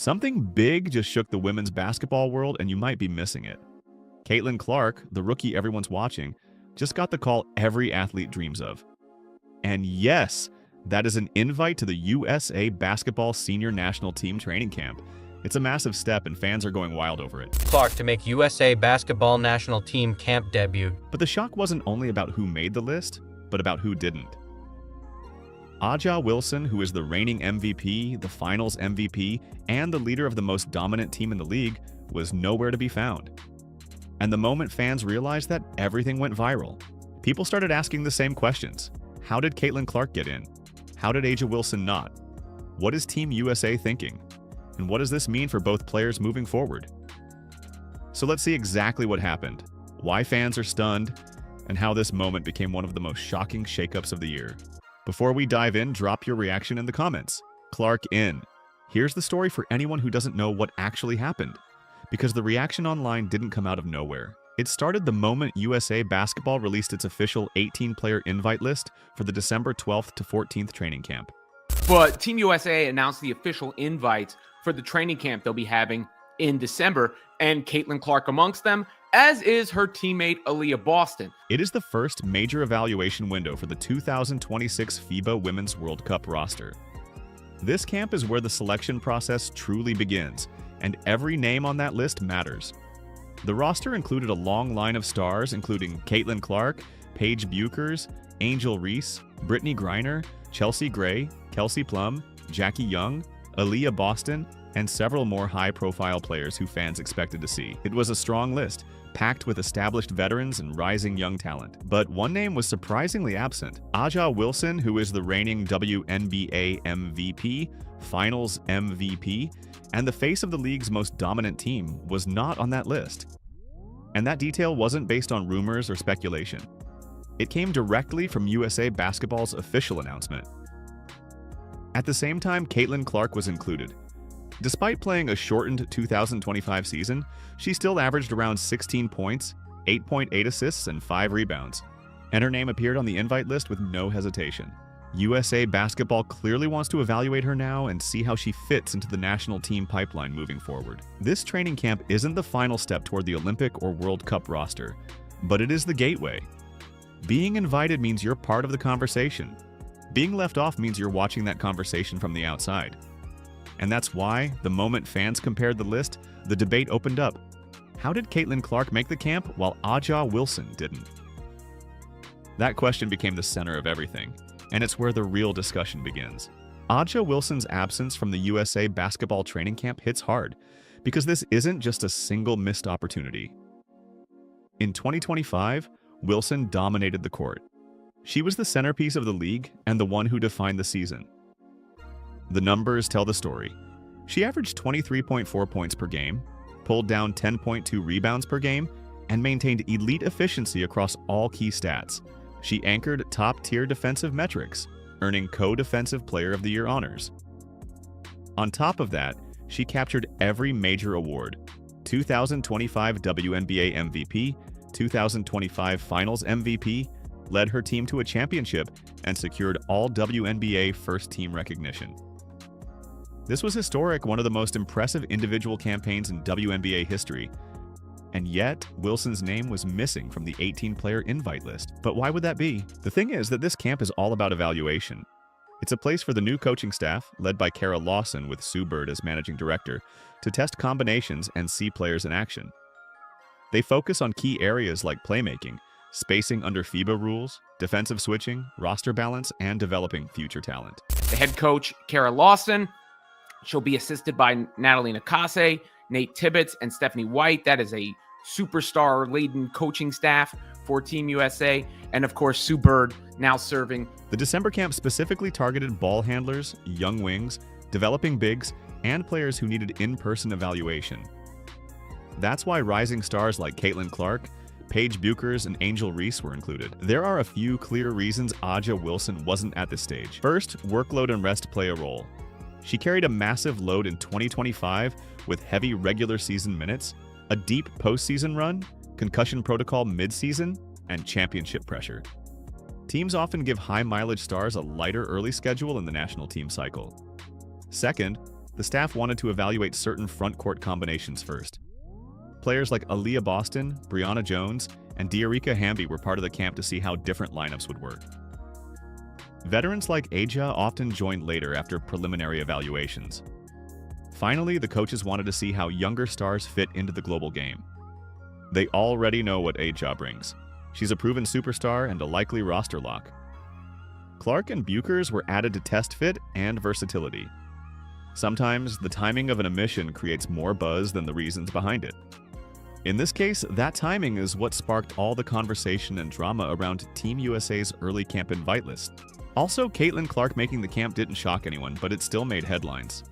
Something big just shook the women's basketball world, and you might be missing it. Caitlin Clark, the rookie everyone's watching, just got the call every athlete dreams of. And yes, that is an invite to the USA Basketball Senior National Team training camp. It's a massive step, and fans are going wild over it. Clark to make USA Basketball National Team camp debut. But the shock wasn't only about who made the list, but about who didn't. Aja Wilson, who is the reigning MVP, the finals MVP, and the leader of the most dominant team in the league, was nowhere to be found. And the moment fans realized that, everything went viral. People started asking the same questions. How did Caitlin Clark get in? How did Aja Wilson not? What is Team USA thinking? And what does this mean for both players moving forward? So let's see exactly what happened, why fans are stunned, and how this moment became one of the most shocking shakeups of the year. Before we dive in, drop your reaction in the comments. Clark in. Here's the story for anyone who doesn't know what actually happened, because the reaction online didn't come out of nowhere. It started the moment USA Basketball released its official 18-player invite list for the December 12th to 14th training camp. But Team USA announced the official invites for the training camp they'll be having in December, and Caitlin Clark amongst them, as is her teammate Aaliyah Boston. It is the first major evaluation window for the 2026 FIBA Women's World Cup roster. This camp is where the selection process truly begins, and every name on that list matters. The roster included a long line of stars, including Caitlin Clark, Paige Buchers, Angel Reese, Brittany Griner, Chelsea Gray, Kelsey Plum, Jackie Young, Aaliyah Boston, and several more high-profile players who fans expected to see. It was a strong list, packed with established veterans and rising young talent. But one name was surprisingly absent. Aja Wilson, who is the reigning WNBA MVP, Finals MVP, and the face of the league's most dominant team, was not on that list. And that detail wasn't based on rumors or speculation. It came directly from USA Basketball's official announcement. At the same time, Caitlin Clark was included. Despite playing a shortened 2025 season, she still averaged around 16 points, 8.8 assists, and 5 rebounds. And her name appeared on the invite list with no hesitation. USA Basketball clearly wants to evaluate her now and see how she fits into the national team pipeline moving forward. This training camp isn't the final step toward the Olympic or World Cup roster, but it is the gateway. Being invited means you're part of the conversation. Being left off means you're watching that conversation from the outside. And that's why, the moment fans compared the list, the debate opened up. How did Caitlin Clark make the camp while Aja Wilson didn't? That question became the center of everything, and it's where the real discussion begins. Aja Wilson's absence from the USA Basketball training camp hits hard, because this isn't just a single missed opportunity. In 2025, Wilson dominated the court. She was the centerpiece of the league and the one who defined the season. The numbers tell the story. She averaged 23.4 points per game, pulled down 10.2 rebounds per game, and maintained elite efficiency across all key stats. She anchored top-tier defensive metrics, earning Co-Defensive Player of the Year honors. On top of that, she captured every major award: 2025 WNBA MVP, 2025 Finals MVP, led her team to a championship, and secured all WNBA first-team recognition. This was historic, one of the most impressive individual campaigns in WNBA history. And yet, Wilson's name was missing from the 18-player invite list. But why would that be? The thing is that this camp is all about evaluation. It's a place for the new coaching staff, led by Kara Lawson with Sue Bird as managing director, to test combinations and see players in action. They focus on key areas like playmaking, spacing under FIBA rules, defensive switching, roster balance, and developing future talent. The head coach, Kara Lawson, she'll be assisted by Natalie Nakase, Nate Tibbetts, and Stephanie White. That is a superstar-laden coaching staff for Team USA. And of course, Sue Bird now serving. The December camp specifically targeted ball handlers, young wings, developing bigs, and players who needed in-person evaluation. That's why rising stars like Caitlin Clark, Paige Buchers, and Angel Reese were included. There are a few clear reasons Aja Wilson wasn't at this stage. First, workload and rest play a role. She carried a massive load in 2025 with heavy regular season minutes, a deep postseason run, concussion protocol mid-season, and championship pressure. Teams often give high-mileage stars a lighter early schedule in the national team cycle. Second, the staff wanted to evaluate certain front court combinations first. Players like Aaliyah Boston, Brianna Jones, and Diarika Hamby were part of the camp to see how different lineups would work. Veterans like Aja often joined later after preliminary evaluations. Finally, the coaches wanted to see how younger stars fit into the global game. They already know what Aja brings. She's a proven superstar and a likely roster lock. Clark and Buchers were added to test fit and versatility. Sometimes, the timing of an omission creates more buzz than the reasons behind it. In this case, that timing is what sparked all the conversation and drama around Team USA's early camp invite list. Also, Caitlin Clark making the camp didn't shock anyone, but it still made headlines.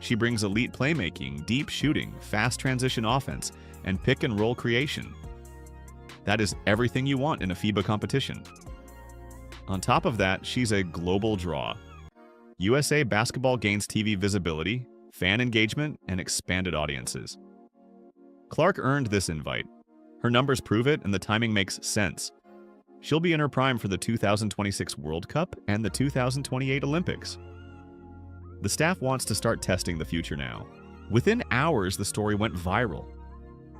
She brings elite playmaking, deep shooting, fast transition offense, and pick-and-roll creation. That is everything you want in a FIBA competition. On top of that, she's a global draw. USA basketball gains TV visibility, fan engagement, and expanded audiences. Clark earned this invite. Her numbers prove it, and the timing makes sense. She'll be in her prime for the 2026 World Cup and the 2028 Olympics. The staff wants to start testing the future now. Within hours, the story went viral.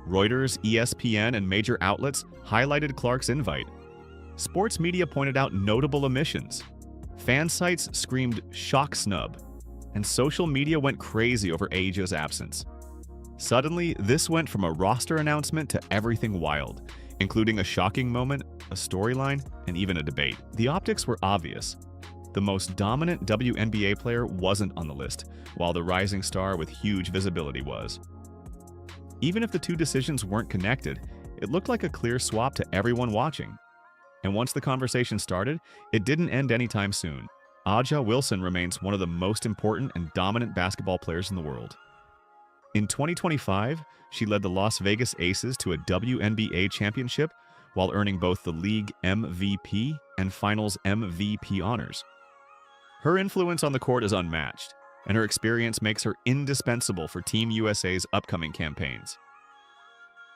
Reuters, ESPN, and major outlets highlighted Clark's invite. Sports media pointed out notable omissions. Fan sites screamed shock snub, and social media went crazy over Aja's absence. Suddenly, this went from a roster announcement to everything wild, including a shocking moment, a storyline, and even a debate. The optics were obvious. The most dominant WNBA player wasn't on the list, while the rising star with huge visibility was. Even if the two decisions weren't connected, it looked like a clear swap to everyone watching. And once the conversation started, it didn't end anytime soon. Aja Wilson remains one of the most important and dominant basketball players in the world. In 2025, she led the Las Vegas Aces to a WNBA championship while earning both the league MVP and finals MVP honors. Her influence on the court is unmatched, and her experience makes her indispensable for Team USA's upcoming campaigns.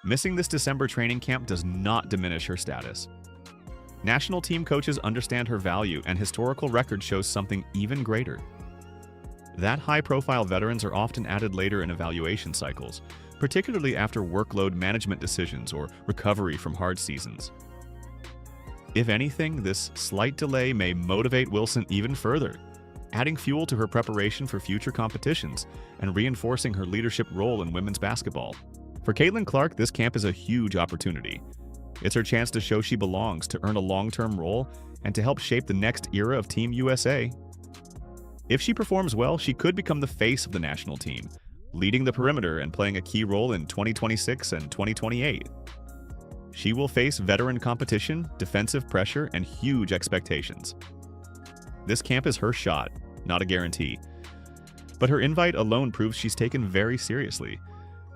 Missing this December training camp does not diminish her status. National team coaches understand her value, and historical record shows something even greater. That high-profile veterans are often added later in evaluation cycles, particularly after workload management decisions or recovery from hard seasons. If anything, this slight delay may motivate Wilson even further, adding fuel to her preparation for future competitions and reinforcing her leadership role in women's basketball. For Caitlin Clark, this camp is a huge opportunity. It's her chance to show she belongs, to earn a long-term role, and to help shape the next era of Team USA. If she performs well, she could become the face of the national team, leading the perimeter and playing a key role in 2026 and 2028. She will face veteran competition, defensive pressure, and huge expectations. This camp is her shot, not a guarantee. But her invite alone proves she's taken very seriously.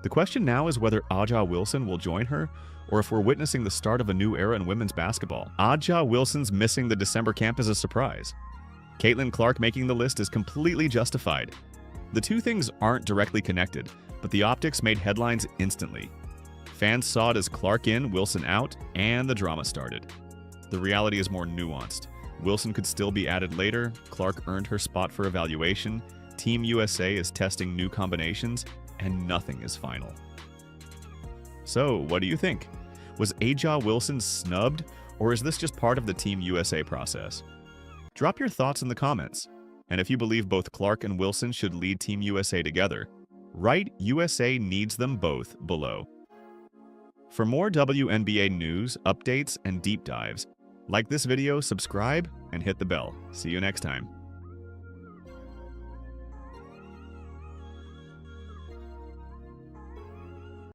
The question now is whether Aja Wilson will join her, or if we're witnessing the start of a new era in women's basketball. Aja Wilson's missing the December camp is a surprise. Caitlin Clark making the list is completely justified. The two things aren't directly connected, but the optics made headlines instantly. Fans saw it as Clark in, Wilson out, and the drama started. The reality is more nuanced. Wilson could still be added later, Clark earned her spot for evaluation, Team USA is testing new combinations, and nothing is final. So, what do you think? Was Aja Wilson snubbed, or is this just part of the Team USA process? Drop your thoughts in the comments. And if you believe both Clark and Wilson should lead Team USA together, write USA needs them both below. For more WNBA news, updates, and deep dives, like this video, subscribe, and hit the bell. See you next time.